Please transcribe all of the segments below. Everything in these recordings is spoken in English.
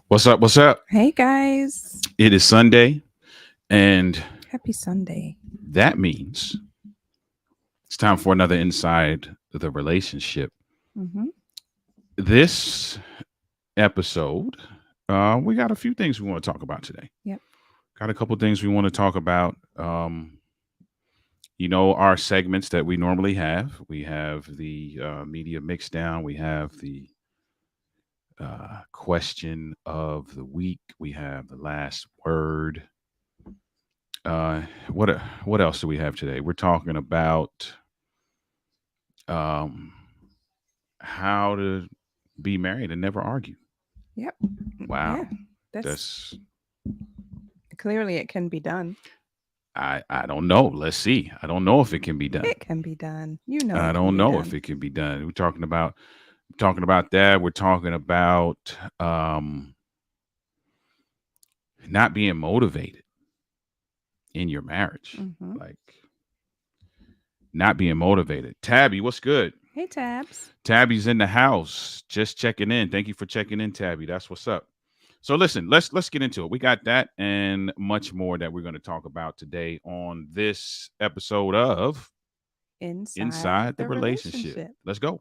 What's up? What's up? Hey guys, It is Sunday, and happy Sunday. that means it's time for another Inside the Relationship. Mm-hmm. This episode, we got a few things we want to talk about today. Yep. Got a couple things we want to talk about. Our segments that we normally have. We have the Media Mixdown. We have the question of the week. We have the last word. What else do we have today? We're talking about um, how to be married and never argue. Yep. Wow, Yeah. That's that's clearly it can be done. I don't know. Let's see. I don't know if it can be done. It can be done. You know I it can don't be know if done. it can be done. We're talking about that. We're talking about not being motivated in your marriage, Mm-hmm. like not being motivated. Tabby, what's good? Hey Tabs. Tabby's in the house, just checking in. Thank you for checking in, Tabby. That's what's up. So listen, let's get into it. We got that and much more that we're going to talk about today on this episode of Inside Inside the the Relationship. relationship. Let's go.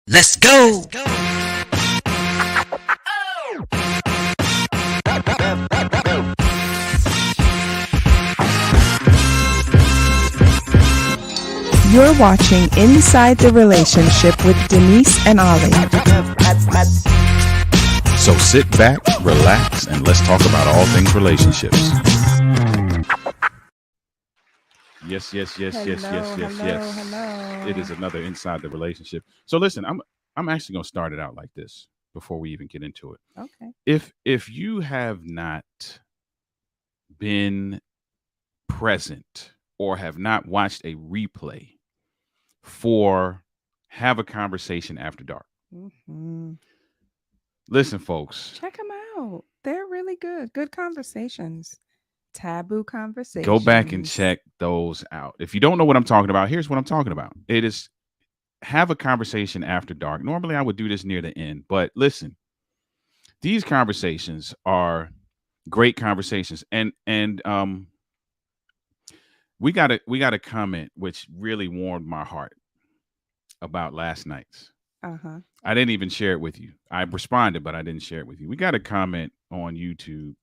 Let's go. You're watching Inside the Relationship with Denise and Ollie. So sit back, relax, and let's talk about all things relationships. Yes. Hello. It is another Inside the Relationship. So listen, I'm actually going to start it out like this before we even get into it. Okay. If you have not been present or have not watched a replay for Have a Conversation After Dark, Mm-hmm. listen, folks, Check them out. They're really good. Good conversations. Taboo conversations. go back and check those out. If you don't know what I'm talking about, here's what I'm talking about. It is Have a Conversation After Dark. Normally, I would do this near the end, but listen, these conversations are great conversations, and we got a comment which really warmed my heart about last night's. Uh-huh. I didn't even share it with you. I responded, but I didn't share it with you. We got a comment on YouTube.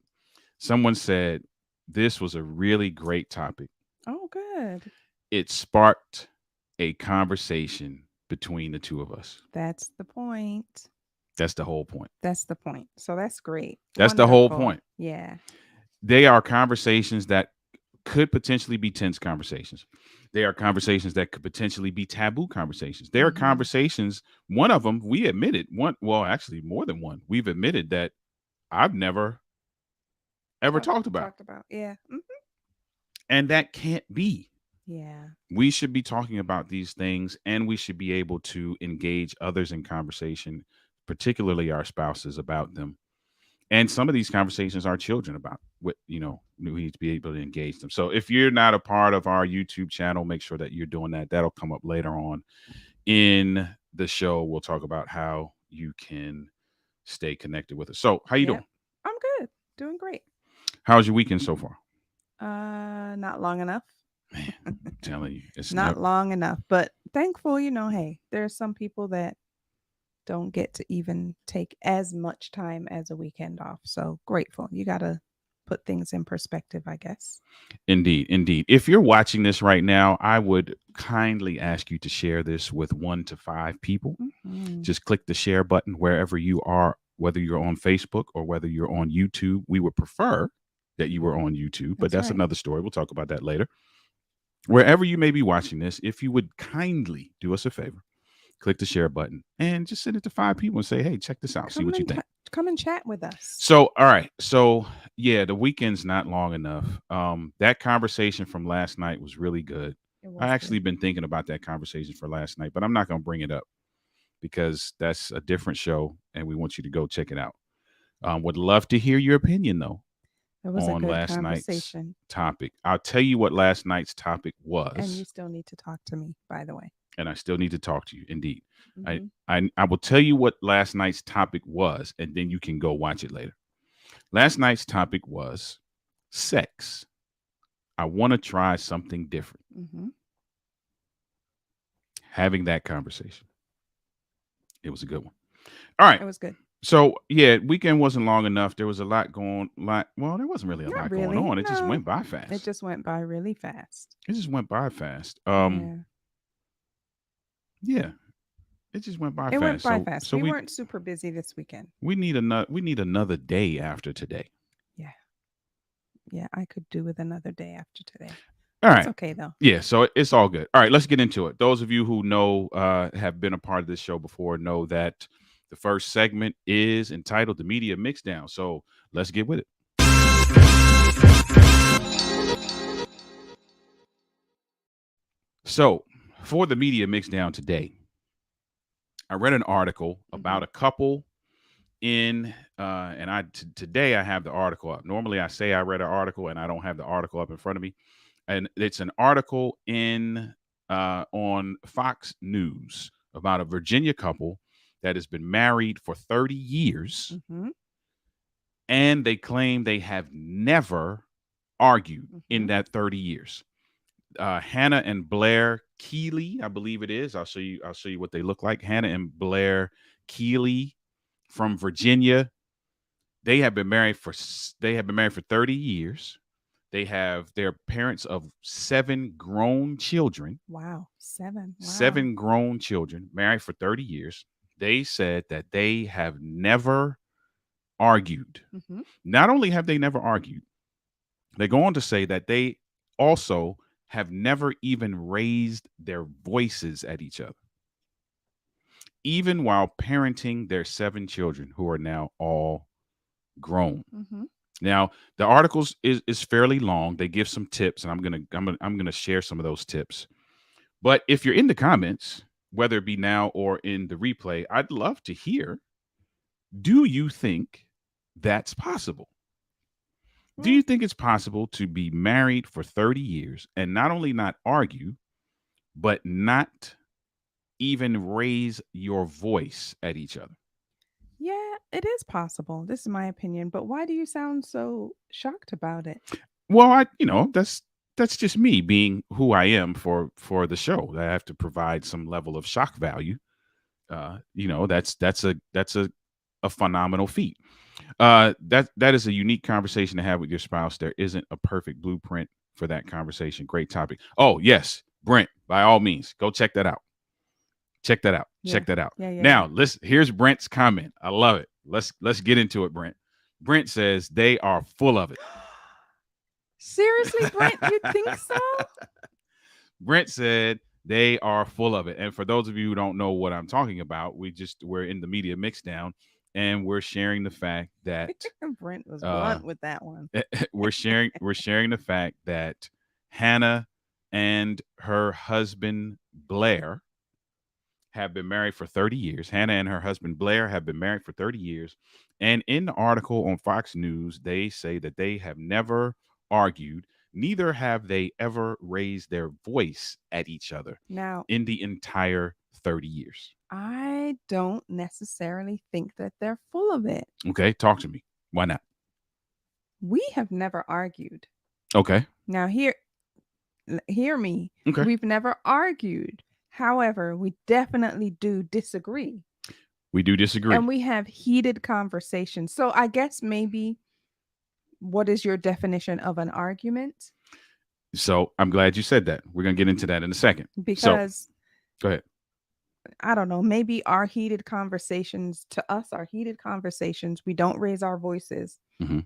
Someone said this was a really great topic. Oh, good. It sparked a conversation between the two of us. That's the point. That's the whole point. That's the point. So that's great. That's the whole Wonderful. point. Yeah. They are conversations that could potentially be tense conversations. They are conversations that could potentially be taboo conversations. There are Mhm. conversations. One of them we admitted. Actually, more than one. We've admitted that I've never ever talked about, Yeah. and that can't be. Yeah. We should be talking about these things, and we should be able to engage others in conversation, particularly our spouses, about them. And some of these conversations our children about what we need to be able to engage them. So if you're not a part of our YouTube channel, make sure that you're doing that. That'll come up later on in the show. We'll talk about how you can stay connected with us. So how you doing? I'm good. Doing great. How's your weekend so far? Not long enough. Man, I'm telling you, it's Not long enough, but thankful, hey, there's some people that don't get to even take as much time as a weekend off. So grateful. You got to put things in perspective, I guess. Indeed. If you're watching this right now, I would kindly ask you to share this with 1 to 5 people. Mhm. Just click the share button wherever you are, whether you're on Facebook or whether you're on YouTube. We would prefer that you were on YouTube, but that's right. another story. We'll talk about that later. Wherever you may be watching this, if you would kindly do us a favor, click the share button and just send it to 5 people and say, hey, check this out. See what you think. Come and chat with us. So, all right. So, yeah, the weekend's not long enough. That conversation from last night was really good. I actually been thinking about that conversation for last night, but I'm not going to bring it up because that's a different show and we want you to go check it out. Would love to hear your opinion, though, it was on a good last night's conversation. topic. I'll tell you what last night's topic was. And you still need to talk to me, by the way. and I still need to talk to you. Indeed. Mhm. I will tell you what last night's topic was, and then you can go watch it later. Last night's topic was sex. I want to try something different. Mhm. Having that conversation. It was a good one. All right. It was good. So yeah, weekend wasn't long enough. There was a lot going. Well, there wasn't really a Not lot really. going on. It just No. went by fast. It just went by really fast. It just went by fast. Yeah. Yeah, it just went by It went fast. by So fast. so We we weren't super busy this weekend. we need another day after today. Yeah. Yeah, I could do with another day after today. All It's right. okay though. Yeah, so it's all good. All right, let's get into it. Those of you who know have been a part of this show before know that the first segment is entitled the Media Mixdown. So let's get with it. So for the Media Mixdown today, I read an article about a couple in and today I have the article up. Normally I say I read an article and I don't have the article up in front of me. And it's an article in on Fox News about a Virginia couple that has been married for 30 years, and they claim they have never argued in that 30 years. Hannah and Blair Keeley, I believe it is. I'll show you what they look like. Hannah and Blair Keeley from Virginia. They have been married for 30 years. They have their parents of 7 grown children. Wow. 7. Wow. 7 grown children, married for 30 years. They said that they have never argued. Not only have they never argued, they go on to say that they also have never even raised their voices at each other, even while parenting their 7 children who are now all grown. Now, the articles is fairly long. They give some tips, and I'm gonna share some of those tips. But if you're in the comments, whether it be now or in the replay, I'd love to hear. Do you think that's possible? Do you think it's possible to be married for 30 years and not only not argue, but not even raise your voice at each other? Yeah, it is possible. This is my opinion, but why do you sound so shocked about it? Well, that's just me being who I am for the show. I have to provide some level of shock value. That's a phenomenal feat. That is a unique conversation to have with your spouse. There isn't a perfect blueprint for that conversation. Great topic. Oh yes, Brent. By all means, go check that out. Check that out. Yeah. Check that out. Yeah, Now, listen. Here's Brent's comment. I love it. Let's get into it, Brent. Brent says they are full of it. Seriously, Brent, you think so? Brent said they are full of it. And for those of you who don't know what I'm talking about, we're in the Media Mixdown, and we're sharing the fact that Brent was blunt with that one. we're sharing the fact that Hannah and her husband Blair have been married for 30 years. Hannah and her husband Blair have been married for 30 years. And in the article on Fox News, they say that they have never argued, neither have they ever raised their voice at each other Now, in the entire 30 years. I don't necessarily think that they're full of it. Okay, talk to me. Why not? We have never argued. Okay. Now, hear me. Okay. We've never argued. However, we definitely do disagree. We do disagree. And we have heated conversations. So I guess maybe, what is your definition of an argument? So I'm glad you said that. We're going to get into that in a second. Because go ahead. I don't know, maybe our heated conversations, to us, our heated conversations, we don't raise our voices,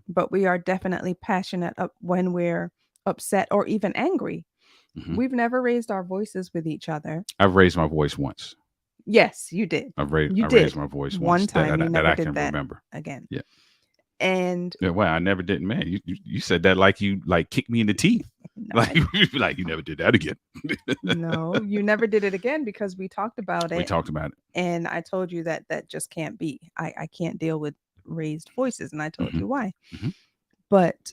but we are definitely passionate when we're upset or even angry. We've never raised our voices with each other. I've raised my voice once. Yes, you did. I raised my voice one time. that I can remember. Again. Yeah. And well, I never did. Man, you said that like you kicked me in the teeth. No. Like you never did that again. No, you never did it again because we talked about it. We talked about it. And I told you that just can't be. I can't deal with raised voices. And I told you why. But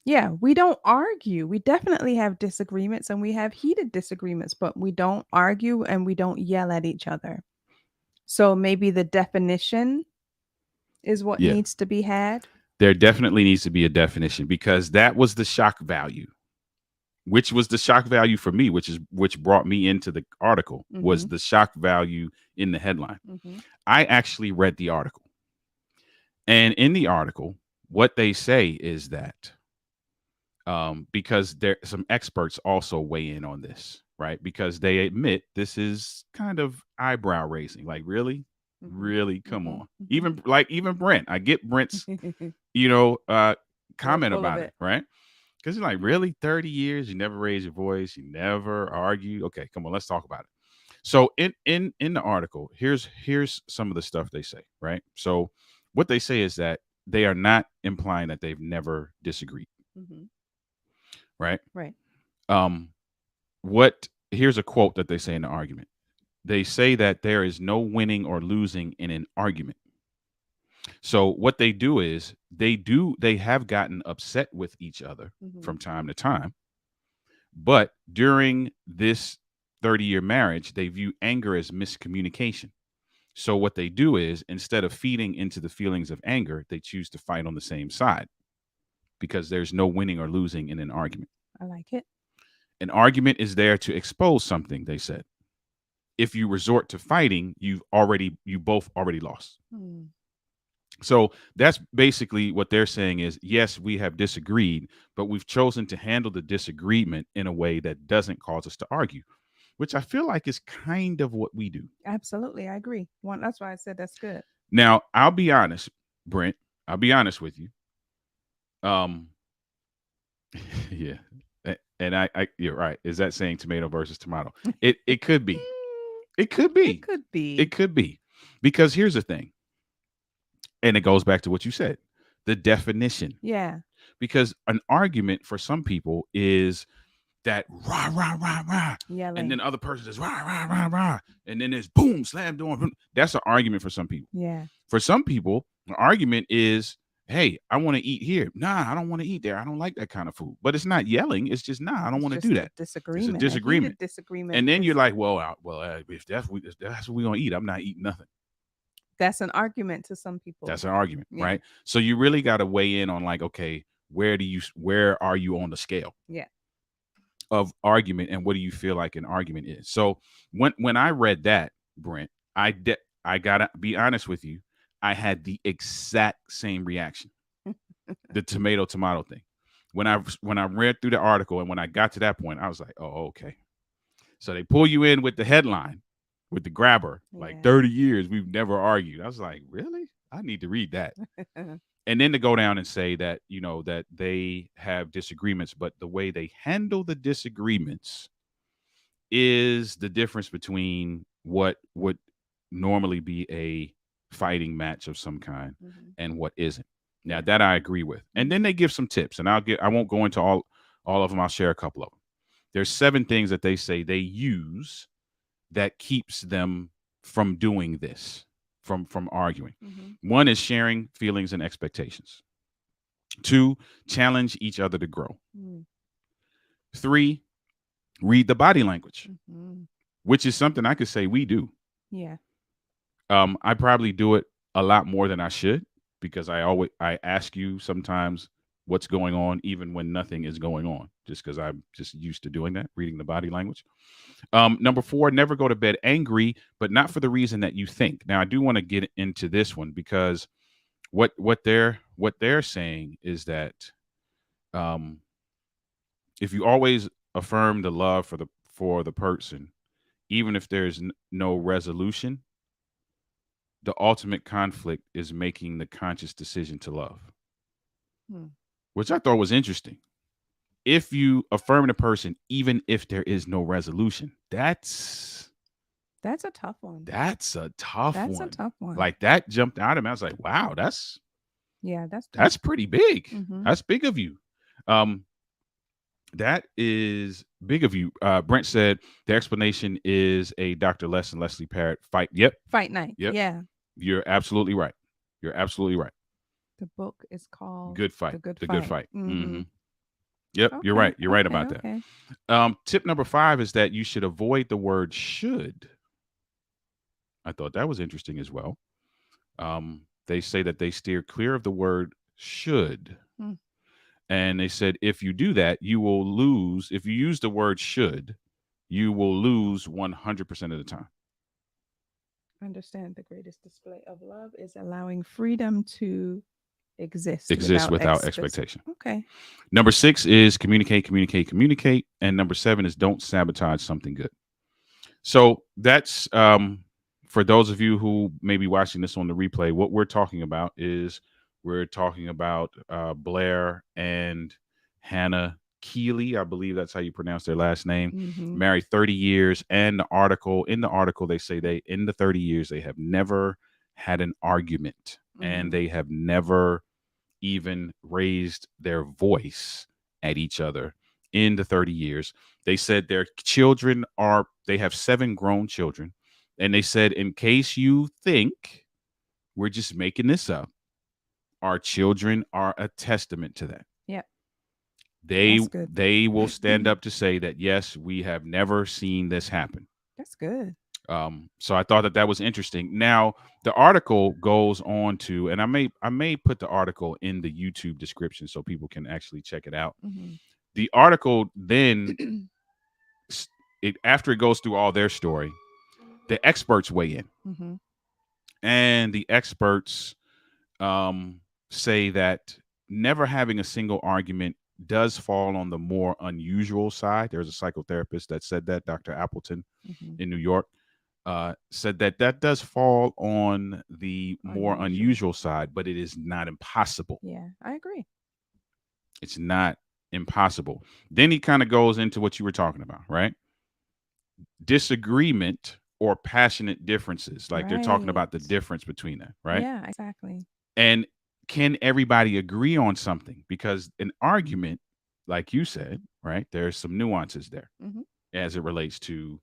Yeah, we don't argue. We definitely have disagreements and we have heated disagreements, but we don't argue and we don't yell at each other. So maybe the definition is what Yeah. needs to be had. There definitely needs to be a definition, because that was the shock value, which was the shock value for me, which brought me into the article, was Mhm. the shock value in the headline. Mhm. I actually read the article. And in the article, what they say is that because there some experts also weigh in on this, right? Because they admit this is kind of eyebrow raising. Like, really, Mhm. really, come Mhm. on. Mhm. Even Brent, I get Brent's, We're comment full of about it, it. right? Because you're like, really, 30 years, you never raise your voice, you never argue. Okay, come on, let's talk about it. So in the article, here's some of the stuff they say, right? So what they say is that they are not implying that they've never disagreed, Mhm. right? Right. Um, what Here's a quote that they say in the argument. They say that there is no winning or losing in an argument. So what they do is they have gotten upset with each other Mhm. from time to time, but during this 30-year marriage, they view anger as miscommunication. So what they do is, instead of feeding into the feelings of anger, they choose to fight on the same side, because there's no winning or losing in an argument. I like it. An argument is there to expose something, they said. If you resort to fighting, you both already lost. Hmm. So that's basically what they're saying is, yes, we have disagreed, but we've chosen to handle the disagreement in a way that doesn't cause us to argue, which I feel like is kind of what we do. Absolutely, I agree. One, that's why I said that's good. Now, I'll be honest, Brent, I'll be honest with you. Um, yeah. And you're right. Is that saying tomato versus tomato? It could be. It could It be. could It be. could be. Because here's the thing, and it goes back to what you said, the definition. Yeah. Because an argument for some people is that rah rah rah rah, and then Yelling. the other person is rah rah rah rah, and then there's boom slam door. That's an argument for some people. Yeah. For some people, an argument is, hey, I want to eat here. Nah, I don't want to eat there. I don't like that kind of food. But it's not yelling. It's just, nah, I don't It's want to just do a that. It's a disagreement. A disagreement. heated disagreement And then you're is like, well, if that's what we're gonna eat, I'm not eating nothing. that's an argument to some people. That's an argument, Yeah. right? So you really got to weigh in on, like, okay, where are you on the scale Yeah. of argument, and what do you feel like an argument is? So when I read that, Brent, I gotta be honest with you, I had the exact same reaction, the tomato thing. When I read through the article, and when I got to that point, I was like, oh, okay. So they pull you in with the headline, with the grabber, like, Yeah. 30 years we've never argued. I was like, really? I need to read that. And then to go down and say that, that they have disagreements, but the way they handle the disagreements is the difference between what would normally be a fighting match of some kind Mhm. and what isn't. Now, Yeah. that I agree with. And then Mhm. they give some tips, and I won't go into all of them. I'll share a couple of them. There's 7 things that they say they use that keeps them from doing this, from arguing. Mhm. One is sharing feelings and expectations. 2, challenge each other to grow. Mm. 3, read the body language, Mhm. which is something I could say we do. Yeah. I probably do it a lot more than I should, because I ask you sometimes what's going on, even when nothing is going on, just because I'm just used to doing that, reading the body language. Number 4, never go to bed angry, but not for the reason that you think. Now, I do want to get into this one, because what they're saying is that, um, if you always affirm the love for the person, even if there's no resolution, the ultimate conflict is making the conscious decision to love, Hmm. which I thought was interesting. If you affirm the person, even if there is no resolution, That's a tough one. that's a tough That's a one. tough one. Like, that jumped out at me. I was like, wow, Yeah, that's tough. that's pretty big. Mhm. That's big of you. Um, that is big of you. Brent said the explanation is a Dr. Les and Leslie Parrott fight. Yep, Fight night. yep. Yeah. You're absolutely right. You're absolutely right. The book is called Good fight. The Good The Fight. good fight. Mhm. Yep, you're Okay. right. You're right Okay. about that. Okay. Tip number 5 is that you should avoid the word should. I thought that was interesting as well. They say that they steer clear of the word should. Hmm. And they said if you do that, you will lose. If you use the word should, you will lose 100% of the time. Understand the greatest display of love is allowing freedom to exist Exist without without expectation. Okay. Number 6 is communicate, communicate, communicate. And number 7 is don't sabotage something good. So that's for those of you who may be watching this on the replay, what we're talking about is we're talking about Blair and Hannah Keeley. I believe that's how you pronounce their last name. Mm-hmm. Married 30 years. And in the article, they say they, in the 30 years, they have never had an argument and they have never even raised their voice at each other in the 30 years. They said their children they have 7 grown children. And they said, in case you think we're just making this up, our children are a testament to that. Yep. They That's good. they will stand up to say that, yes, we have never seen this happen. That's good. So I thought that was interesting. Now the article goes on to, and I may put the article in the YouTube description so people can actually check it out. Mm-hmm. The article then, after it goes through all their story, the experts weigh in, Mm-hmm. and the experts say that never having a single argument does fall on the more unusual side. There's a psychotherapist that said that, Dr. Appleton in New York. Said that does fall on the more unusual side, but it is not impossible. Yeah, I agree. It's not impossible. Then he kind of goes into what you were talking about, right? Disagreement or passionate differences. Like they're talking about the difference between that, right? Yeah, exactly. And can everybody agree on something? Because an argument, like you said, right, there's some nuances there as it relates to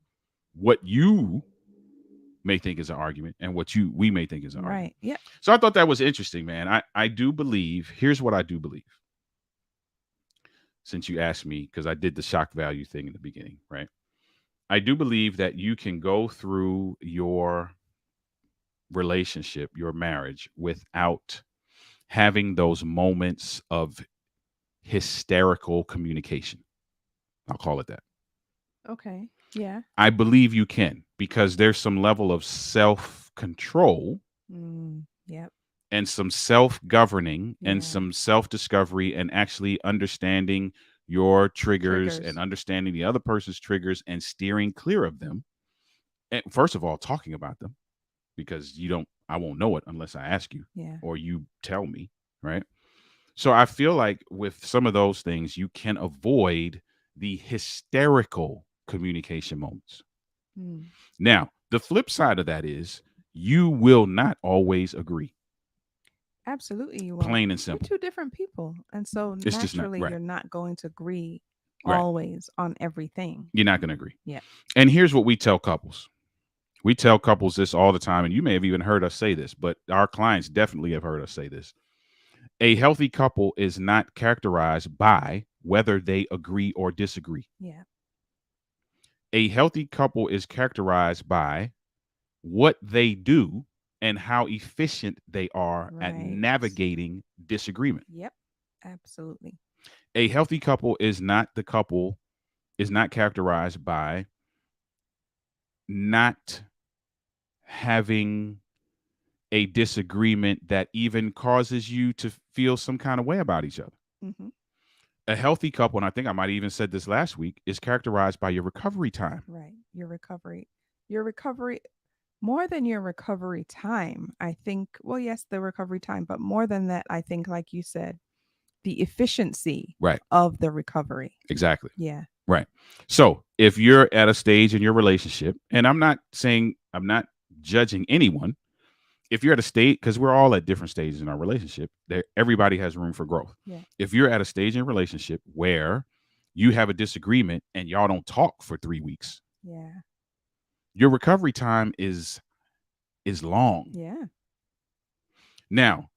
what you may think is an argument and what we may think is an argument. Right. Yeah. So I thought that was interesting, man. I do believe, here's what I do believe. Since you asked me, because I did the shock value thing in the beginning, right? I do believe that you can go through your relationship, your marriage, without having those moments of hysterical communication. I'll call it that. Okay. Yeah. I believe you can, because there's some level of self-control Yep. and some self-governing and some self-discovery and actually understanding your triggers and understanding the other person's triggers and steering clear of them. And first of all, talking about them, because I won't know it unless I ask you or you tell me, right? So I feel like with some of those things, you can avoid the hysterical communication moments. Now, the flip side of that is you will not always agree. Absolutely, you won't. Plain and simple. We're 2 different people, and so It's just naturally, not, right. You're not going to agree Right. always on everything. You're not going to agree. Yeah. And here's what we tell couples. We tell couples this all the time, and you may have even heard us say this, but our clients definitely have heard us say this. A healthy couple is not characterized by whether they agree or disagree. Yeah. A healthy couple is characterized by what they do and how efficient they are at navigating disagreement. Yep. Absolutely. A healthy couple is not characterized by not having a disagreement that even causes you to feel some kind of way about each other. A healthy couple, and I think I might have even said this last week, is characterized by your recovery time. Right. Your recovery, more than your recovery time, I think, well, yes, the recovery time, but more than that, I think, like you said, the efficiency of the recovery. Exactly. Yeah. Right. So if you're at a stage in your relationship, and I'm not judging anyone, if you're at a state, because we're all at different stages in our relationship, everybody has room for growth. Yeah. If you're at a stage in a relationship where you have a disagreement and y'all don't talk for 3 weeks, your recovery time is long. Yeah. Now,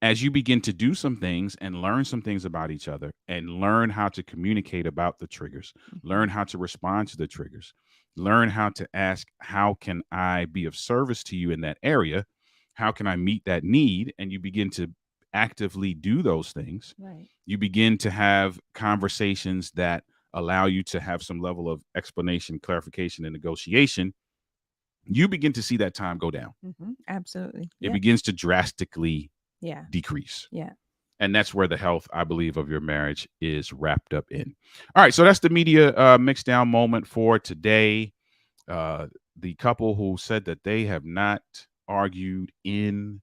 as you begin to do some things and learn some things about each other and learn how to communicate about the triggers, learn how to respond to the triggers, learn how to ask, how can I be of service to you in that area? How can I meet that need? And you begin to actively do those things. Right. You begin to have conversations that allow you to have some level of explanation, clarification, and negotiation. You begin to see that time go down. Absolutely. It Yeah. begins to drastically Yeah. decrease. Yeah. And that's where the health, I believe, of your marriage is wrapped up in. All right, so that's the media mixdown moment for today. The couple who said that they have not argued in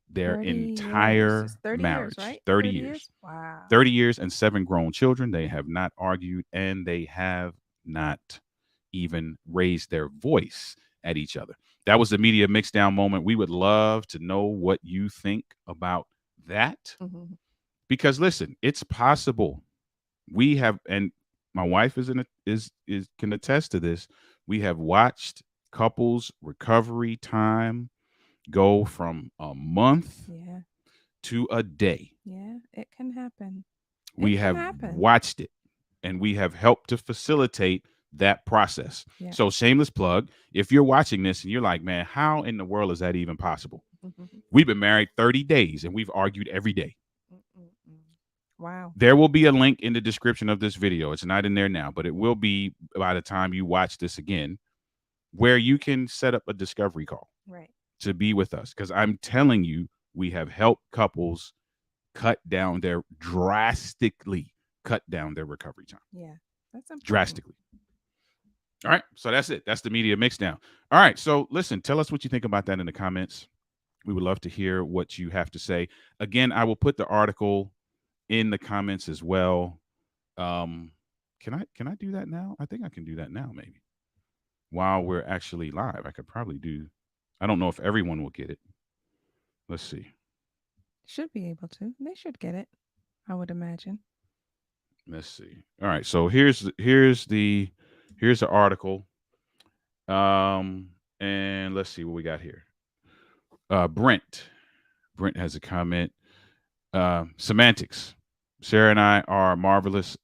their 30 years. entire It's 30 years, marriage, right? 30 30 years. years? Wow. 30 years and 7 grown children. They have not argued, and they have not even raised their voice at each other. That was the media mixdown moment. We would love to know what you think about that. Because listen, it's possible. We have, and my wife is can attest to this. We have watched couples recovery time go from a month Yeah. to a day. Yeah. It can happen. We It can have happen. watched it, and we have helped to facilitate that process. Yeah. So shameless plug, if you're watching this and you're like, man, how in the world is that even possible? We've been married 30 days and we've argued every day. Wow. There will be a link in the description of this video. It's not in there now, but it will be by the time you watch this again, where you can set up a discovery call Right. to be with us. Because I'm telling you, we have helped couples drastically cut down their recovery time. Yeah. That's important. Drastically. All right. So that's it. That's the media mixdown. All right. So listen, tell us what you think about that in the comments. We would love to hear what you have to say. Again, I will put the article in the comments as well. Can I do that now? I think I can do that now, maybe. While we're actually live, I could probably do. I don't know if everyone will get it. Let's see. Should be able to. They should get it, I would imagine. Let's see. All right. So here's the article. And let's see what we got here. Brent has a comment. Semantics. Sarah and I are marvelous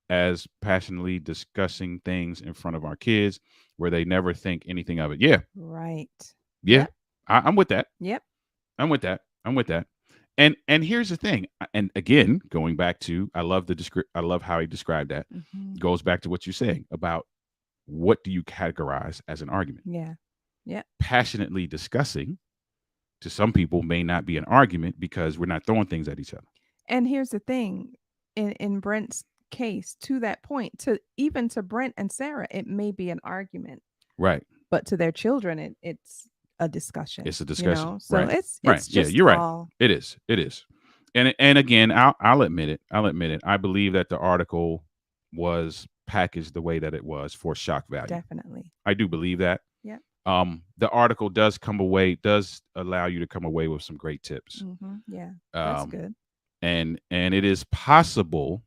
as passionately discussing things in front of our kids where they never think anything of it. Yeah. Right. Yeah. Yep. I'm with that. Yep. I'm with that. And here's the thing. And again, going back to, I love how he described that. Goes back to what you're saying about what do you categorize as an argument? Yeah. Yeah. Passionately discussing to some people may not be an argument because we're not throwing things at each other. And here's the thing, in Brent's case, to that point, to Brent and Sarah, it may be an argument. Right. But to their children, it's a discussion. It's a discussion. You know? So right. it's right. just yeah, you're right. all... It is. And again, I'll admit it. I believe that the article was packaged the way that it was for shock value. Definitely. I do believe that. Yeah. The article does allow you to come away with some great tips. Yeah. That's good. And it is possible.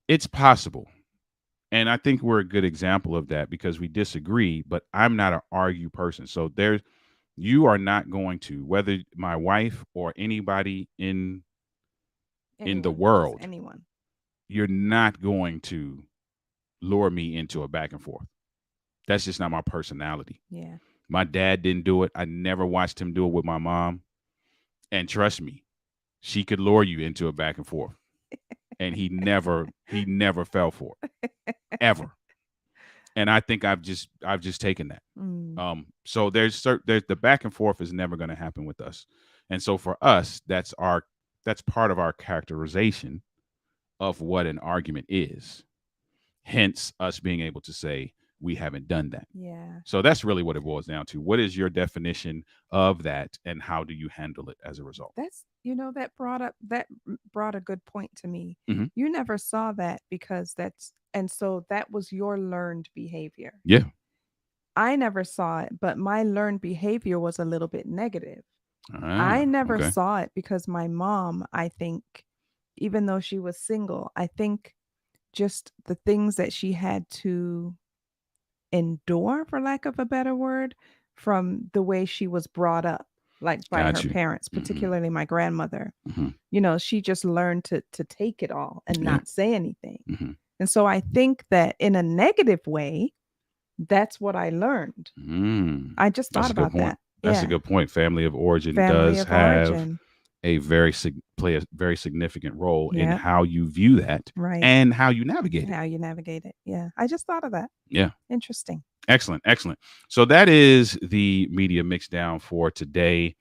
It's possible. And I think we're a good example of that because we disagree, but I'm not an argue person. So you are not going to, whether my wife or anybody in the world, anyone, you're not going to lure me into a back and forth. That's just not my personality. Yeah. My dad didn't do it. I never watched him do it with my mom. And trust me, she could lure you into a back and forth. And he never fell for it. Ever. And I think I've just taken that. So there's the back and forth is never going to happen with us. And so for us, that's part of our characterization of what an argument is. Hence us being able to say we haven't done that. Yeah. So that's really what it boils down to. What is your definition of that and how do you handle it as a result? That's, that brought a good point to me. You never saw that because so that was your learned behavior. Yeah. I never saw it, but my learned behavior was a little bit negative. I never saw it because my mom, I think, even though she was single, I think just the things that she had to endure, for lack of a better word, from the way she was brought up. like by her Got you. parents, Hmm. particularly my grandmother. Hmm. She just learned to take it all and Yeah. not say anything. Hmm. And so I think that in a negative way, that's what I learned. I just That's thought a good about point. that. That's a Yeah. good point. Family of origin Family does of have origin. play a very significant role in Yeah. how you view that Right. and how you navigate it. How you navigate it. Yeah. I just thought of that. Yeah. Interesting. Excellent. Excellent. So that is the Media Mixdown for today.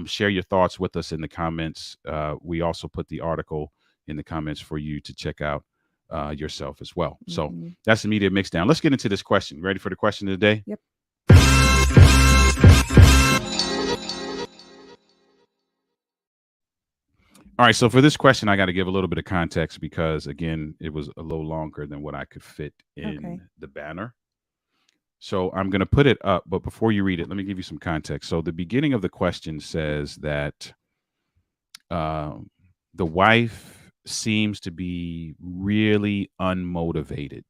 Share your thoughts with us in the comments. We also put the article in the comments for you to check out yourself as well. So that's the Media Mixdown. Let's get into this question. Ready for the question of the day? Yep. All right. So for this question, I got to give a little bit of context because, again, it was a little longer than what I could fit in the banner. So I'm going to put it up, but before you read it, let me give you some context. So the beginning of the question says that the wife seems to be really unmotivated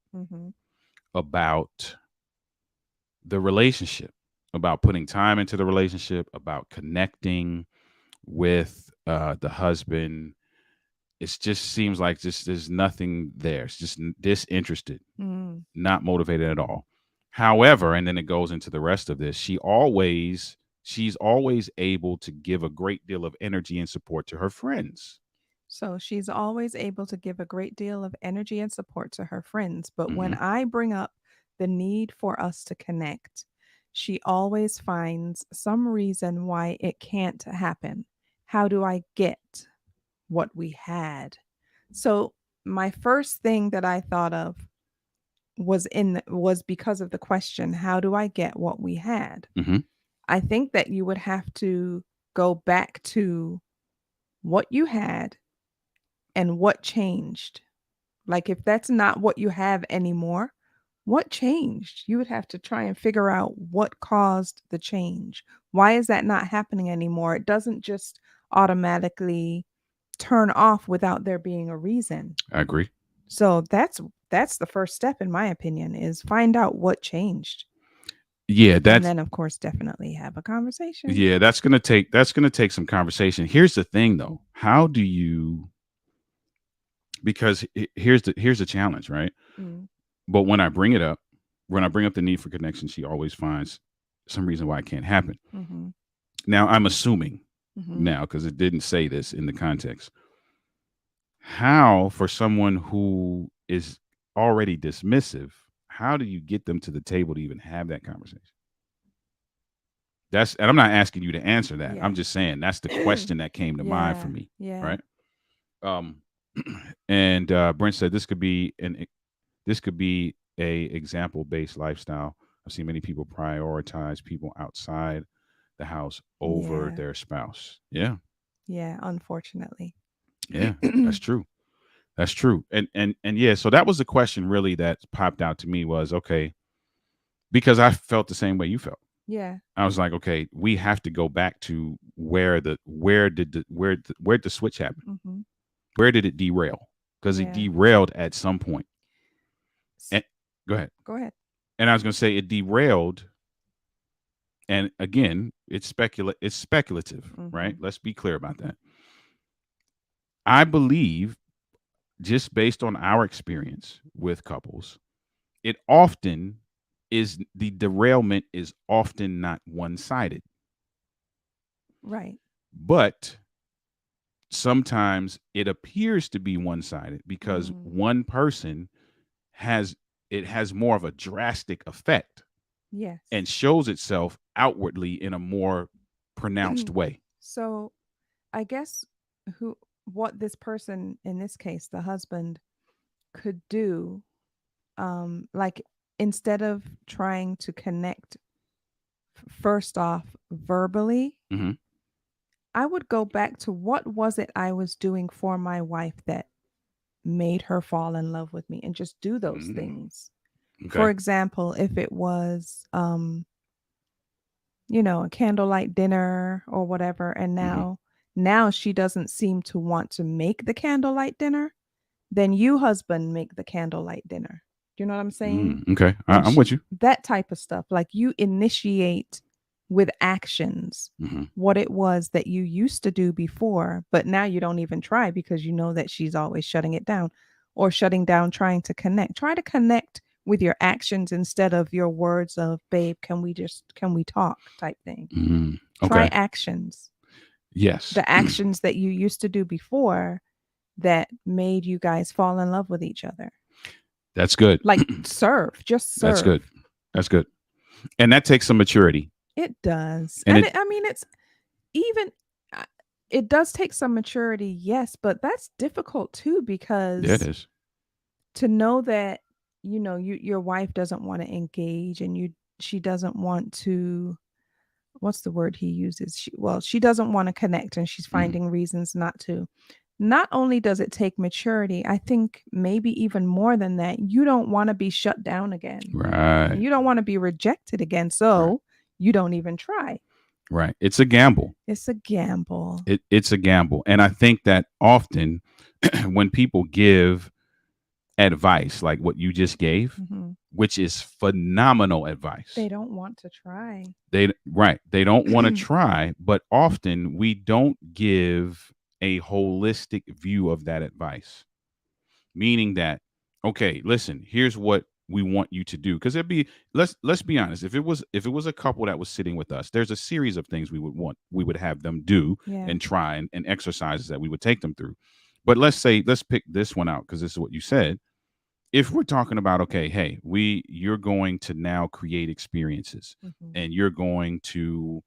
about the relationship, about putting time into the relationship, about connecting with the husband. It just seems like there's nothing there. It's just disinterested, not motivated at all. However, and then it goes into the rest of this, she's always able to give a great deal of energy and support to her friends. So she's always able to give a great deal of energy and support to her friends. But when Mhm. I bring up the need for us to connect, she always finds some reason why it can't happen. How do I get what we had? So my first thing that I thought of was because of the question, how do I get what we had? Mhm. I think that you would have to go back to what you had and what changed. Like, if that's not what you have anymore, what changed? You would have to try and figure out what caused the change. Why is that not happening anymore? It doesn't just automatically turn off without there being a reason. I agree. So that's the first step, in my opinion, is find out what changed. Yeah, And then of course definitely have a conversation. yeah, that's gonna take some conversation. Here's the thing though. How do you, because here's the challenge, right? But when I bring it up, when I bring up the need for connection, she always finds some reason why it can't happen. Now I'm assuming now, because it didn't say this in the context, how for someone who is already dismissive, how do you get them to the table to even have that conversation? And I'm not asking you to answer that. Yeah. I'm just saying that's the question that came to mind for me. Yeah. Right. And Brent said this could be a example based lifestyle. I've seen many people prioritize people outside the house over their spouse. Yeah. Yeah, unfortunately. Yeah, that's true. That's true. And yeah, so that was the question really that popped out to me was, okay, because I felt the same way you felt. Yeah. I was like, okay, we have to go back to where did the switch happen? Where did it derail? Because it derailed at some point. And, go ahead. Go ahead. And I was going to say it derailed. And again, it's speculative, right? Let's be clear about that. I believe, just based on our experience with couples, it often is the derailment is often not one-sided. Right. But sometimes it appears to be one-sided because one person has more of a drastic effect. Yes. And shows itself outwardly in a more pronounced way. So I guess what this person, in this case, the husband, could do, like, instead of trying to connect first off verbally, I would go back to what was it I was doing for my wife that made her fall in love with me, and just do those things. Okay. For example, if it was a candlelight dinner or whatever, and now she doesn't seem to want to make the candlelight dinner, then you, husband, make the candlelight dinner. Do you know what I'm saying? Okay. I'm with you. That type of stuff. Like, you initiate with actions Mm-hmm. what it was that you used to do before, but now you don't even try because you know that she's always shutting it down or shutting down trying to connect. Try to connect with your actions instead of your words of, babe, can we talk type thing. Mm-hmm. Try Okay. actions, Yes. the actions that you used to do before that made you guys fall in love with each other. That's good. Like serve, just That's serve. good. That's good. And that takes some maturity. It does. And And it, I mean, it's even, uh, it does take some maturity, yes, but that's difficult too yeah, it because is. to know that, your wife doesn't want to engage and she doesn't want to, what's the word he uses? She doesn't want to connect and she's Mm. finding reasons not to. Not only does it take maturity, I think maybe even more than that, you don't want to be shut down again. Right. You don't want to be rejected again. Right. So you don't even try. Right. It's a gamble. It's a gamble. It's a gamble. And I think that often when people give advice like what you just gave, Mhm. which is phenomenal advice, They don't want to try. they don't want to try, but often we don't give a holistic view of that advice. Meaning that, okay, listen, here's what we want you to do. Because it'd be, let's be honest, if it was a couple that was sitting with us, there's a series of things we would have them do Yeah. and try and exercises that we would take them through. But let's pick this one out because this is what you said. If we're talking about, okay, hey, you're going to now create experiences Mhm. and you're going to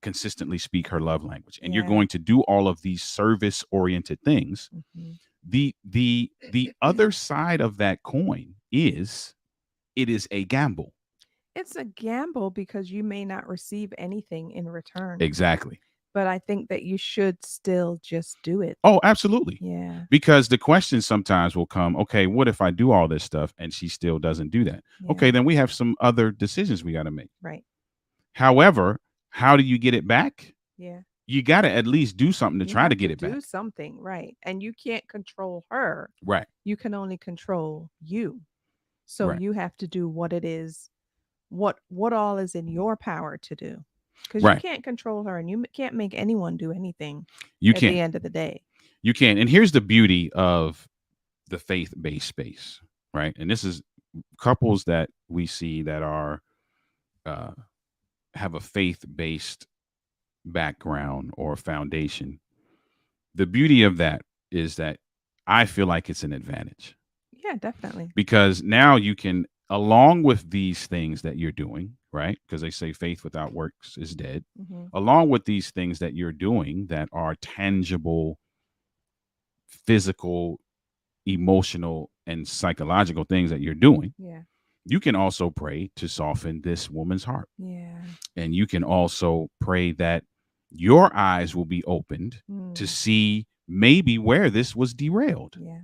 consistently speak her love language and you're Yeah. going to do all of these service oriented things. Mhm. The other side of that coin is it is a gamble. It's a gamble because you may not receive anything in return. Exactly. But I think that you should still just do it. Oh, absolutely. Yeah. Because the question sometimes will come, okay, what if I do all this stuff and she still doesn't do that? Yeah. Okay, then we have some other decisions we got to make. Right. However, how do you get it back? Yeah. You got to at least do something to You try to have get to it do back. something, right? And you can't control her. Right. You can only control you. So Right. you have to do what it is, what all is in your power to do. Because you Right. can't control her and you can't make anyone do anything You at the can't. end of the day. You can't. And here's the beauty of the faith-based space, right? And this is couples that we see that are uh, have a faith-based background or foundation. The beauty of that is that I feel like it's an advantage Yeah, definitely. because now you can, along with these things that you're doing, right? Because they say faith without works is dead. Mhm. Along with these things that you're doing that are tangible, physical, emotional, and psychological things that you're doing, Yeah. you can also pray to soften this woman's heart. Yeah. And you can also pray that your eyes will be opened to Mm. see maybe where this was derailed. Yeah.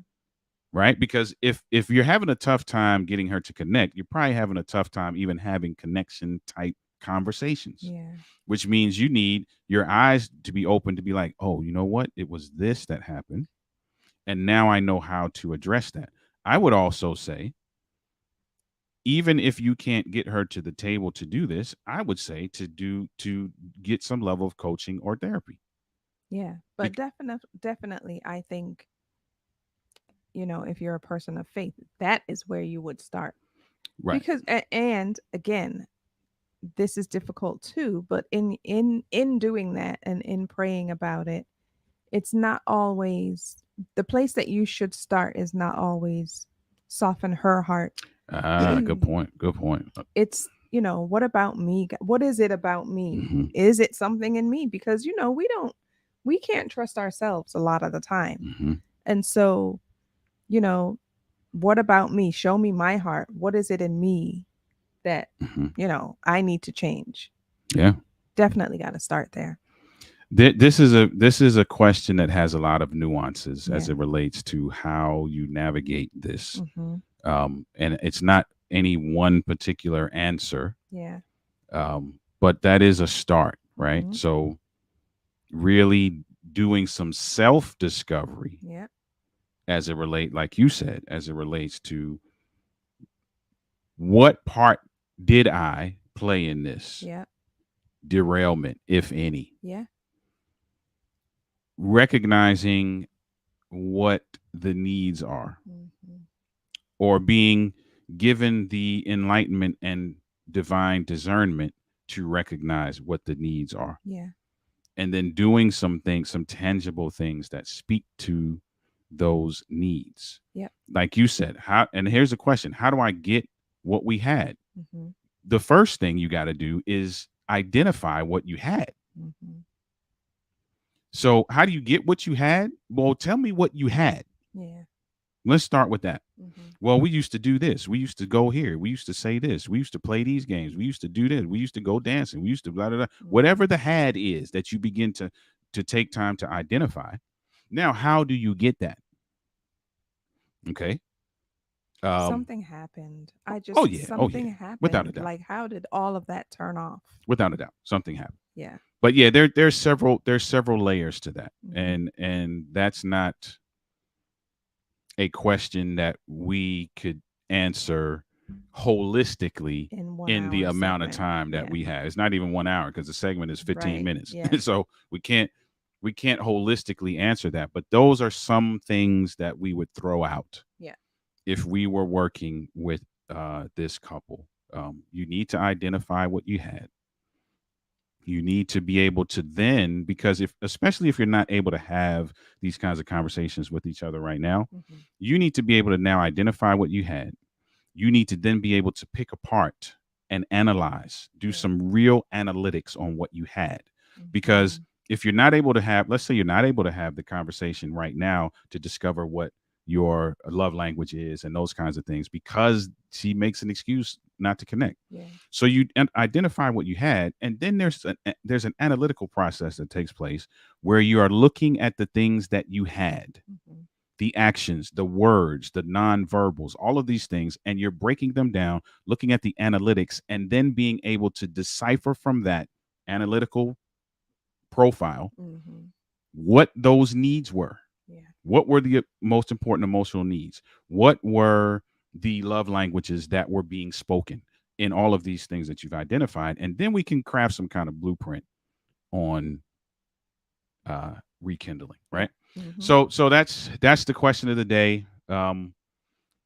Right? Because if you're having a tough time getting her to connect, you're probably having a tough time even having connection type conversations. Yeah. Which means you need your eyes to be open to be like, oh, you know what? It was this that happened. And now I know how to address that. I would also say, even if you can't get her to the table to do this, I would say to get some level of coaching or therapy. Yeah. But definitely I think, if you're a person of faith, that is where you would start. Right. Because and again, this is difficult too, but in doing that and in praying about it, it's not always the place that you should start is not always soften her heart. Good point. Good point. It's, what about me? What is it about me? Mm-hmm. Is it something in me? Because we can't trust ourselves a lot of the time. Mm-hmm. And so, what about me? Show me my heart. What is it in me that, Mm-hmm. I need to change? Yeah. Definitely got to start there. This is a question that has a lot of nuances as Yeah. it relates to how you navigate this. Mm-hmm. And it's not any one particular answer. Yeah. But that is a start, right? Mhm. So really doing some self-discovery Yeah. as it relate, like you said, as it relates to what part did I play in this? Yeah. derailment, if any. Yeah. Recognizing what the needs are, Mm-hmm. or being given the enlightenment and divine discernment to recognize what the needs are, Yeah. and then doing some things, some tangible things that speak to those needs. Yep. Like you said, how, and here's a question: how do I get what we had? Mm-hmm. The first thing you got to do is identify what you had. Mm-hmm. So, how do you get what you had? Well, tell me what you had. Yeah. Let's start with that. Mm-hmm. Well, we used to do this. We used to go here. We used to say this. We used to play these games. We used to do this. We used to go dancing. We used to blah, blah, blah. Mm-hmm. Whatever the had is that you begin to take time to identify. Now, how do you get that? Okay. Something happened. Oh yeah. Something happened. Without a doubt. Like, how did all of that turn off? Without a doubt, something happened. Yeah. But yeah, there's several layers to that, Mm-hmm. and that's not a question that we could answer holistically in the amount of time that we have. It's not even 1 hour, because the segment is 15 minutes. Yeah. So we can't holistically answer that. But those are some things that we would throw out. Yeah. If we were working with this couple. You need to identify what you had. You need to be able to then, because especially if you're not able to have these kinds of conversations with each other right now, Mm-hmm. you need to be able to now identify what you had. You need to then be able to pick apart and analyze, do some real analytics on what you had. Mm-hmm. Because if you're not able to have, let's say you're not able to have the conversation right now to discover what your love language is and those kinds of things, because she makes an excuse not to connect. Yeah. So you identify what you had, and then there's an analytical process that takes place where you are looking at the things that you had, Mm-hmm. the actions, the words, the nonverbals, all of these things, and you're breaking them down, looking at the analytics, and then being able to decipher from that analytical profile Mm-hmm. what those needs were. Yeah. What were the most important emotional needs? What were the love languages that were being spoken in all of these things that you've identified? And then we can craft some kind of blueprint on rekindling, right? Mm-hmm. So that's the question of the day.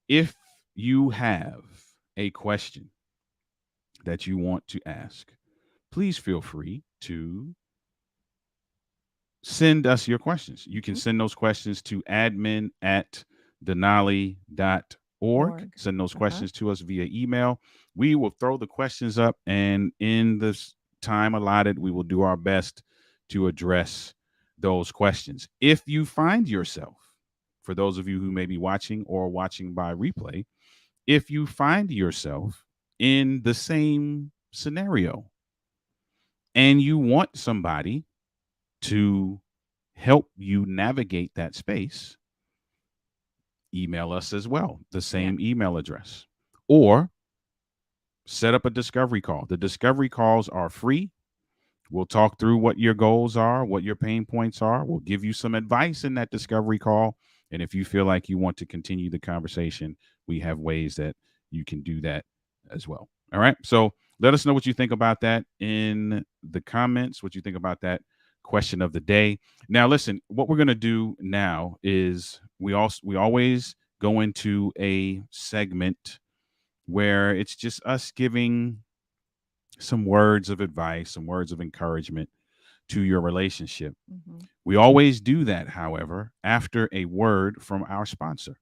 If you have a question that you want to ask, please feel free to send us your questions. You can send those questions to admin@denali.org. Send those questions to us via email. We will throw the questions up, and in this time allotted, we will do our best to address those questions. If you find yourself, for those of you who may be watching or watching by replay, if you find yourself in the same scenario and you want somebody to help you navigate that space, email us as well, the same email address, or set up a discovery call. The discovery calls are free. We'll talk through what your goals are, what your pain points are. We'll give you some advice in that discovery call. And if you feel like you want to continue the conversation, we have ways that you can do that as well. All right. So let us know what you think about that in the comments, what you think about that question of the day. Now, listen, what we're going to do now is we always go into a segment where it's just us giving some words of advice, some words of encouragement to your relationship. Mm-hmm. We always do that, however, after a word from our sponsor.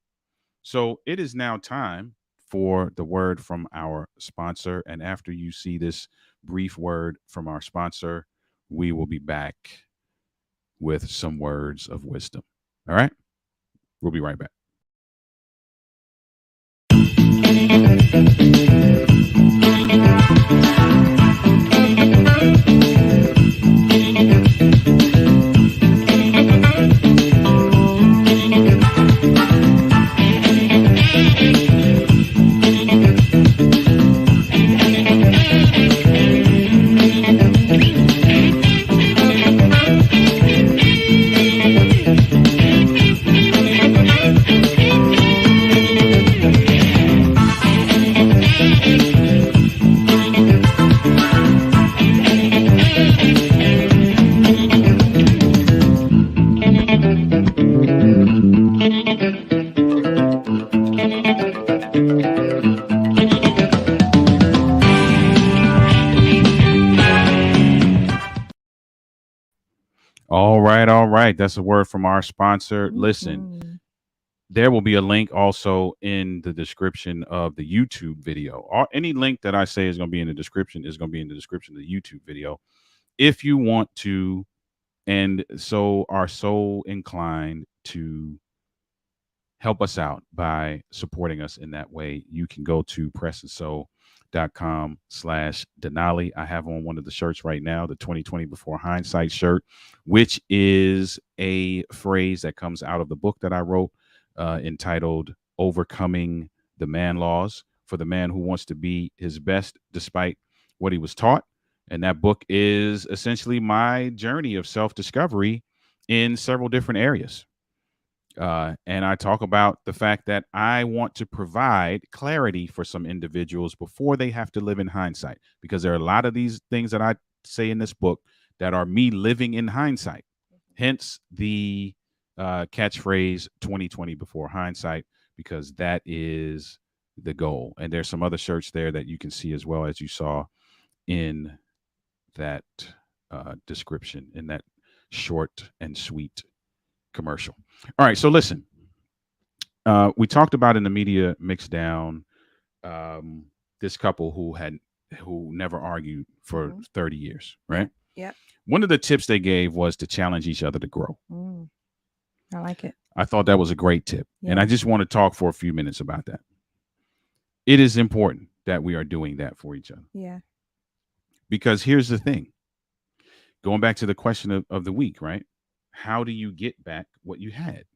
So it is now time for the word from our sponsor. And after you see this brief word from our sponsor, we will be back with some words of wisdom. All right? We'll be right back. All right, all right. That's a word from our sponsor. Listen, Mhm. there will be a link also in the description of the YouTube video. Or any link that I say is going to be in the description is going to be in the description of the YouTube video. If you want to, and so are so inclined to help us out by supporting us in that way, you can go to pressandso.com/Denali. I have on one of the shirts right now, the 2020 Before Hindsight shirt, which is a phrase that comes out of the book that I wrote entitled Overcoming the Man Laws for the Man Who Wants to Be His Best Despite What He Was Taught. And that book is essentially my journey of self discovery in several different areas. And I talk about the fact that I want to provide clarity for some individuals before they have to live in hindsight, because there are a lot of these things that I say in this book that are me living in hindsight. Hence the catchphrase 2020 Before Hindsight, because that is the goal. And there's some other shirts there that you can see as well, as you saw in that description, in that short and sweet commercial. All right, so listen, we talked about in the Media Mixdown this couple who never argued for 30 years, right? Yep. One of the tips they gave was to challenge each other to grow. I like it. I thought that was a great tip. And I Yeah. just want to talk for a few minutes about that. It is important that we are doing that for each other. Yeah. Because here's the thing. Going back to the question of the week, right? How do you get back what you had?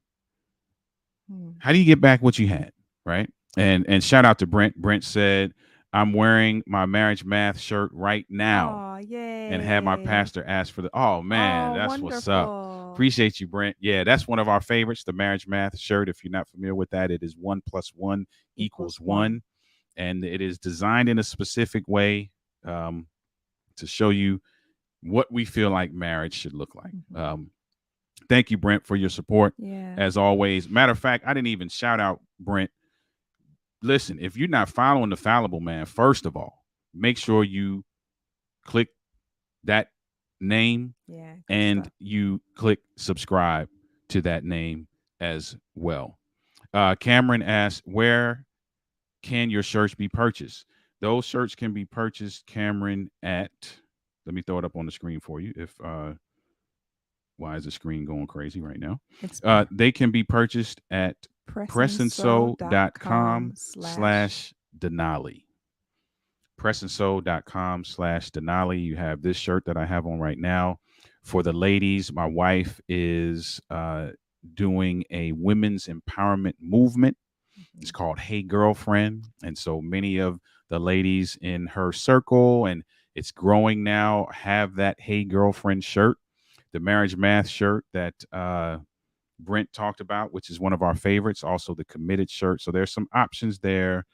How do you get back what you had, right? And shout out to Brent. Brent said, "I'm wearing my marriage math shirt right now." Oh, yay. And had my pastor ask for the. Oh man, Oh, that's what's up. wonderful. Appreciate you, Brent. Yeah, that's one of our favorites, the marriage math shirt. If you're not familiar with that, it is 1 + 1 = 1, and it is designed in a specific way to show you what we feel like marriage should look like. Thank you, Brent, for your support. Yeah. As always. Matter of fact, I didn't even shout out Brent. Listen, if you're not following the Fallible Man, first of all, make sure you click that name and you click subscribe to that name as well. Cameron asks, where can your shirts be purchased? Those shirts can be purchased, Cameron, at, let me throw it up on the screen for you. If why is the screen going crazy right now? They can be purchased at pressandso.com/Denali. pressandso.com/Denali. You have this shirt that I have on right now. For the ladies, my wife is doing a women's empowerment movement. It's called Hey Girlfriend. And so many of the ladies in her circle, and it's growing now, have that Hey Girlfriend shirt. The marriage math shirt that Brent talked about, which is one of our favorites, also the committed shirt. So there's some options there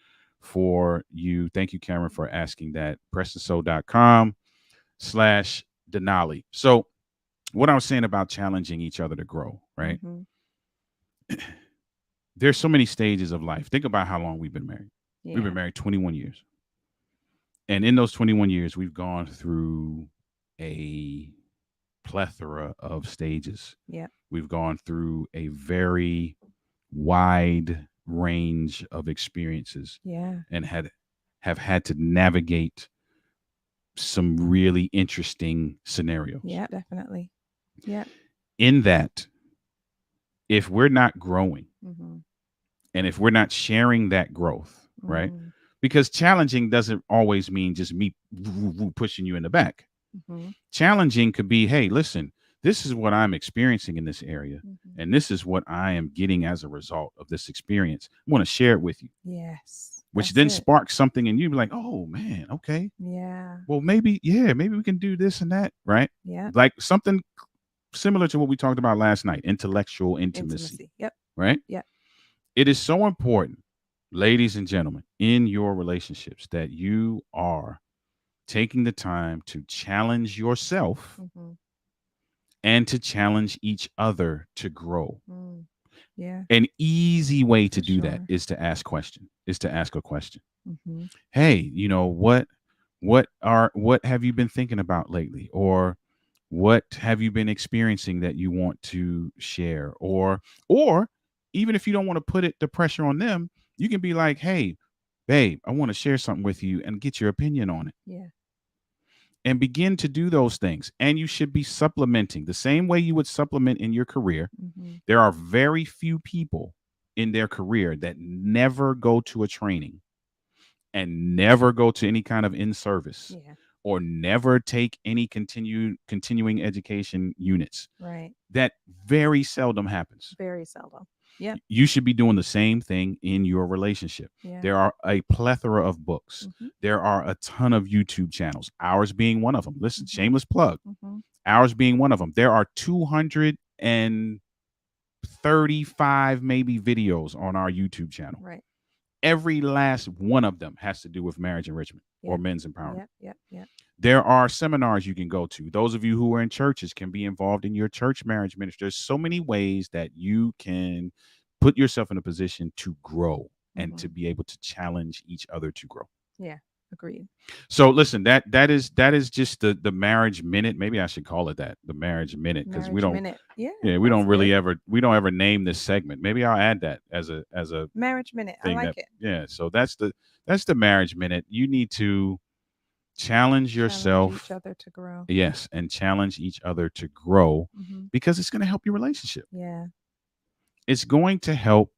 for you. Thank you, Cameron, for asking that. pressandso.com/Denali. So what I was saying about challenging each other to grow, right? There's so many stages of life. Think about how long we've been married. Yeah. We've been married 21 years. And in those 21 years, we've gone through a plethora of stages. Yeah. We've gone through a very wide range of experiences. Yeah. And have had to navigate some really interesting scenarios. Yeah, definitely. Yeah. In that, if we're not growing and if we're not sharing that growth, right? Because challenging doesn't always mean just me pushing you in the back. Challenging could be, hey, listen, this is what I'm experiencing in this area. And this is what I am getting as a result of this experience. I want to share it with you. Yes. Which then sparks something in you, like, oh man, okay. Yeah. Well, maybe we can do this and that, right? Yeah. Like something similar to what we talked about last night, intellectual intimacy. Yep. Right? Yep. It is so important, ladies and gentlemen, in your relationships that you are taking the time to challenge yourself and to challenge each other to grow. Yeah. An easy way to do that is to ask a question. Hey, you know, what have you been thinking about lately? Or What have you been experiencing that you want to share? Or even if you don't want to put the pressure on them, you can be like, hey, babe, I want to share something with you and get your opinion on it. Yeah. And begin to do those things. And you should be supplementing the same way you would supplement in your career. Mm-hmm. There are very few people in their career that never go to a training and never go to any kind of in-service Yeah. or never take any continuing education units. Right. That very seldom happens. Very seldom. Yeah. You should be doing the same thing in your relationship. Yeah. There are a plethora of books. Mm-hmm. There are a ton of YouTube channels, ours being one of them. Listen, Mm-hmm. shameless plug. Mm-hmm. Ours being one of them. There are 235 maybe videos on our YouTube channel. Right. Every last one of them has to do with marriage enrichment or men's empowerment. Yep. There are seminars you can go to. Those of you who are in churches can be involved in your church marriage ministry. There's so many ways that you can put yourself in a position to grow and to be able to challenge each other to grow. Yeah, agreed. So listen, that is just the marriage minute. Maybe I should call it that, the marriage minute, because we don't we don't ever name this segment. Maybe I'll add that as a marriage minute. I like it. Yeah, so that's the marriage minute. You need to challenge yourself, challenge each other to grow. Yes, and challenge each other to grow because it's going to help your relationship. Yeah, it's going to help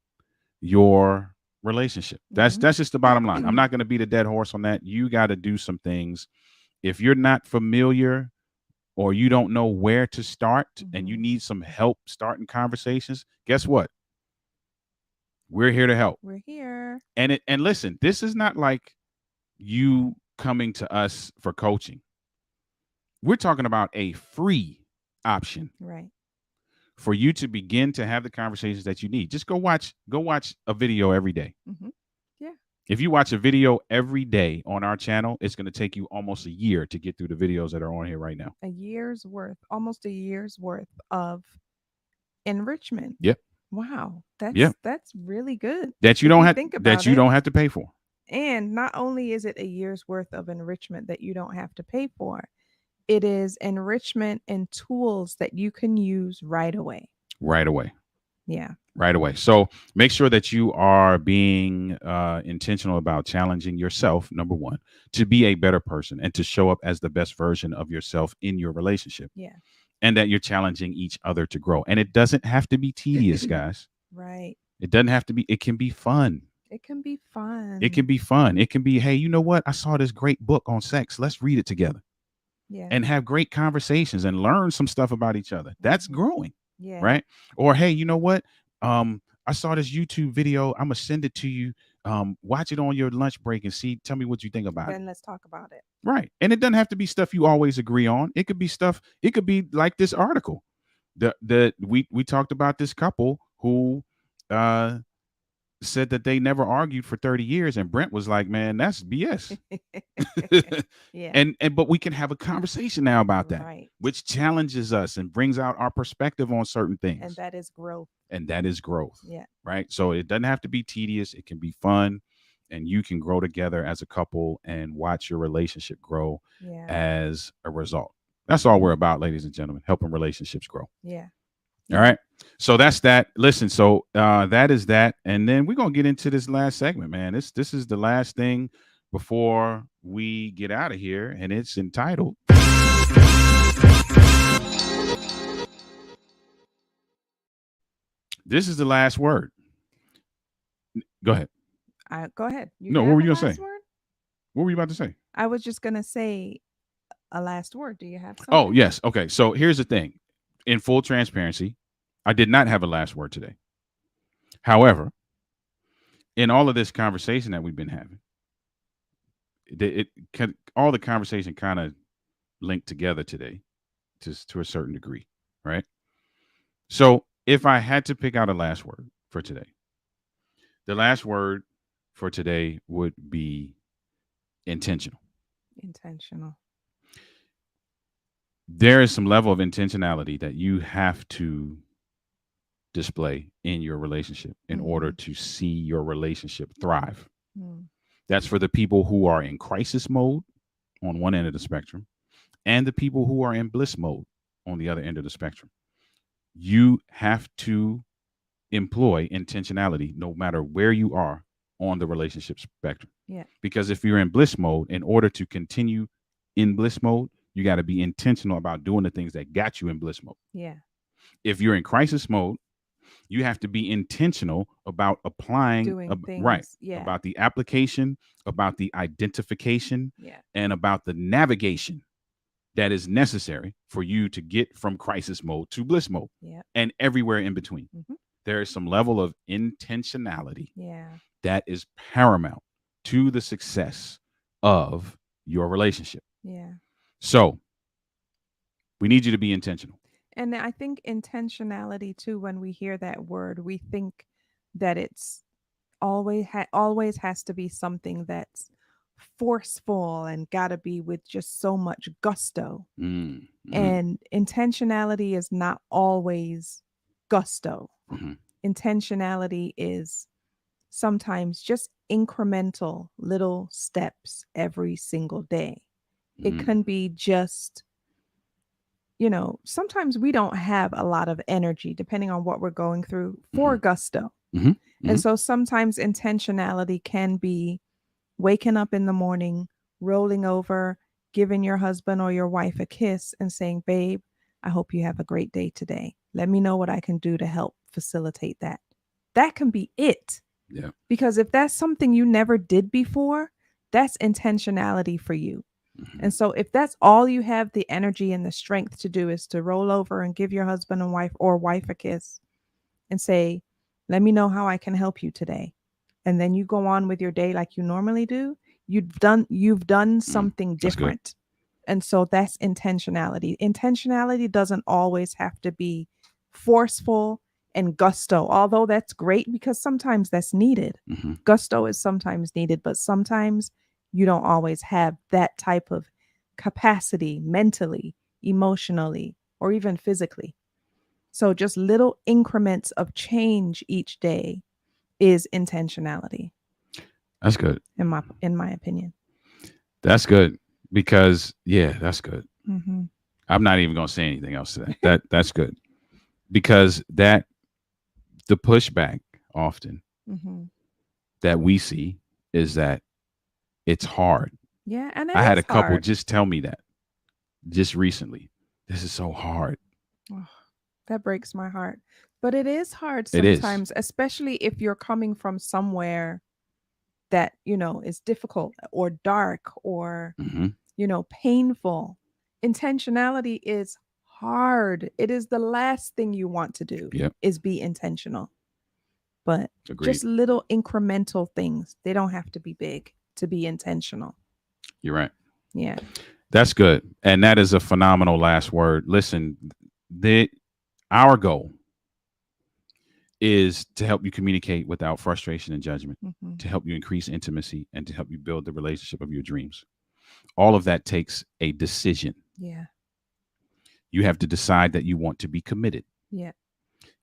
your relationship. That's just the bottom line. I'm not going to beat a dead horse on that. You got to do some things. If you're not familiar or you don't know where to start and you need some help starting conversations, guess what? We're here to help. We're here. And listen, this is not like you coming to us for coaching. We're talking about a free option. Right. For you to begin to have the conversations that you need. Just go watch a video every day. Yeah. If you watch a video every day on our channel, it's going to take you almost a year to get through the videos that are on here right now. Almost a year's worth of enrichment. Yep. Wow. That's really good. That you don't have to pay for. And not only is it a year's worth of enrichment that you don't have to pay for, it is enrichment and tools that you can use right away. Right away. Yeah. Right away. So make sure that you are being intentional about challenging yourself, number one, to be a better person and to show up as the best version of yourself in your relationship. Yeah. And that you're challenging each other to grow. And it doesn't have to be tedious, guys. Right. It doesn't have to be. It can be fun. It can be fun. It can be fun. It can be, hey, you know what? I saw this great book on sex. Let's read it together. Yeah. And have great conversations and learn some stuff about each other. That's growing. Yeah. Right. Or, hey, you know what? I saw this YouTube video. I'm gonna send it to you. Watch it on your lunch break and tell me what you think about it. Then let's talk about it. Right. And it doesn't have to be stuff you always agree on. It could be stuff. It could be like this article. We talked about this couple who said that they never argued for 30 years, and Brent was like, man, that's BS. Yeah. But we can have a conversation now about that, right, which challenges us and brings out our perspective on certain things. And that is growth. Yeah. Right. So it doesn't have to be tedious. It can be fun, and you can grow together as a couple and watch your relationship grow as a result. That's all we're about, ladies and gentlemen, helping relationships grow. Yeah. All right. So that's that. Listen, so that is that. And then we're going to get into this last segment, man. This is the last thing before we get out of here. And it's entitled This is the last word. Go ahead. Go ahead. No, what were you going to say? What were you about to say? I was just going to say a last word. Do you have something? Oh, yes. Okay. So here's the thing. In full transparency, I did not have a last word today. However, in all of this conversation that we've been having, all the conversation kind of linked together today to a certain degree, right? So if I had to pick out a last word for today, the last word for today would be intentional. Intentional. There is some level of intentionality that you have to display in your relationship in order to see your relationship thrive. That's for the people who are in crisis mode on one end of the spectrum and the people who are in bliss mode on the other end of the spectrum. You have to employ intentionality no matter where you are on the relationship spectrum. Yeah. Because if you're in bliss mode, in order to continue in bliss mode, you got to be intentional about doing the things that got you in bliss mode. Yeah. If you're in crisis mode, you have to be intentional about applying Doing right, things. Yeah. about the application, about the identification, Yeah. and about the navigation that is necessary for you to get from crisis mode to bliss mode. Yeah. And everywhere in between. Mhm. There is some level of intentionality Yeah. that is paramount to the success of your relationship. Yeah. So we need you to be intentional. And I think intentionality too, when we hear that word, we think that it's always has to be something that's forceful and got to be with just so much gusto. And intentionality is not always gusto. Intentionality is sometimes just incremental little steps every single day. It can be just, sometimes we don't have a lot of energy depending on what we're going through for gusto. And so sometimes intentionality can be waking up in the morning, rolling over, giving your husband or your wife a kiss and saying, babe, I hope you have a great day today. Let me know what I can do to help facilitate that. That can be it. Yeah. Because if that's something you never did before, that's intentionality for you. And so if that's all you have the energy and the strength to do is to roll over and give your husband and wife or wife a kiss and say, let me know how I can help you today. And then you go on with your day like you normally do, you've done something different. And so that's intentionality. Intentionality doesn't always have to be forceful and gusto, although that's great because sometimes that's needed. Gusto is sometimes needed, but sometimes you don't always have that type of capacity mentally, emotionally, or even physically. So just little increments of change each day is intentionality. That's good. In my opinion. That's good because that's good. Mm-hmm. I'm not even going to say anything else to that. That's good because the pushback often that we see is that it's hard. Yeah, and I had a couple hard. just tell me that just recently. This is so hard. Oh, that breaks my heart. But it is hard sometimes, especially if you're coming from somewhere that, is difficult or dark or, painful. Intentionality is hard. It is the last thing you want to do is be intentional. But just little incremental things. They don't have to be big to be intentional. You're right. Yeah. That's good. And that is a phenomenal last word. Listen, our goal is to help you communicate without frustration and judgment, to help you increase intimacy, and to help you build the relationship of your dreams. All of that takes a decision. Yeah. You have to decide that you want to be committed. Yeah.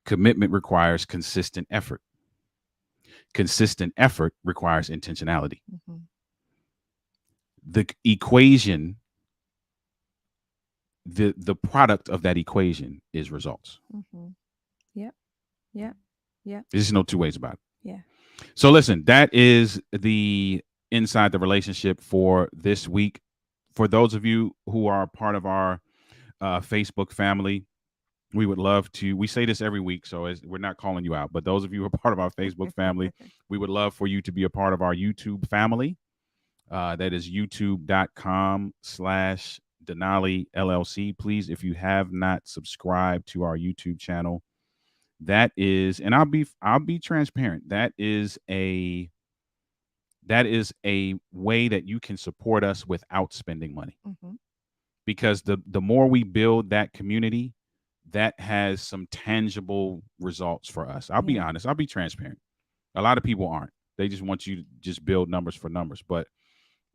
Commitment requires consistent effort. Consistent effort requires intentionality. The equation, the product of that equation is results. Yep. Yep. Yep. There's no two ways about it. Yeah. So listen, that is the Inside the Relationship for this week. For those of you who are part of our Facebook family, we would love to, we say this every week, so we're not calling you out, but those of you who are part of our Facebook family, we would love for you to be a part of our YouTube family. That is youtube.com/Denali LLC. Please, if you have not subscribed to our YouTube channel, that is, and I'll be transparent. That is a way that you can support us without spending money. Because the more we build that community, that has some tangible results for us. I'll be honest. I'll be transparent. A lot of people aren't. They just want you to just build numbers for numbers. But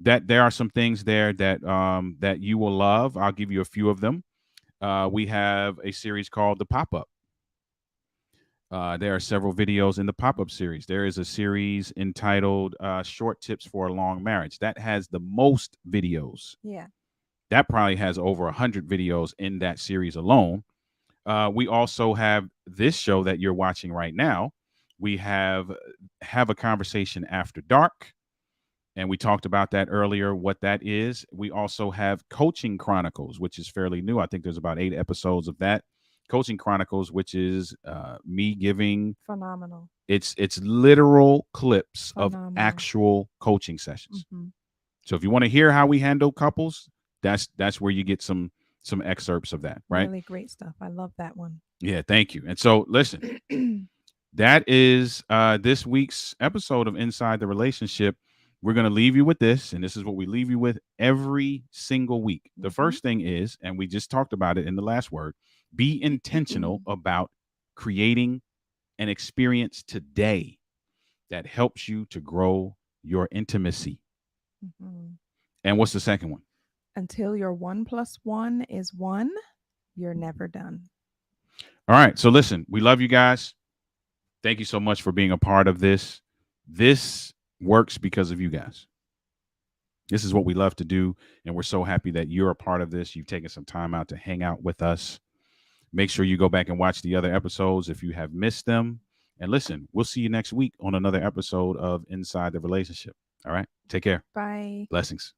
that there are some things there that that you will love. I'll give you a few of them. We have a series called The Pop-Up. There are several videos in the pop-up series. There is a series entitled Short Tips for a Long Marriage. That has the most videos That probably has over 100 videos in that series alone. We also have this show that you're watching right now. We have a conversation after dark, and we talked about that earlier, what that is. We also have Coaching Chronicles, which is fairly new. I think there's about 8 episodes of that. Coaching Chronicles, which is me giving Phenomenal. it's literal clips of Phenomenal. actual coaching sessions. Mhm. So if you want to hear how we handle couples, that's where you get some excerpts of that, right? Really great stuff. I love that one. Yeah, thank you. And so listen, that is this week's episode of Inside the Relationship. We're going to leave you with this, and this is what we leave you with every single week. The first thing is, and we just talked about it in the last word, be intentional about creating an experience today that helps you to grow your intimacy. And what's the second one? Until your 1 + 1 is 1, you're never done. All right. So listen, we love you guys. Thank you so much for being a part of this. This works because of you guys. This is what we love to do, and we're so happy that you're a part of this. You've taken some time out to hang out with us. Make sure you go back and watch the other episodes if you have missed them. And listen, we'll see you next week on another episode of Inside the Relationship. All right. Take care. Bye. Blessings.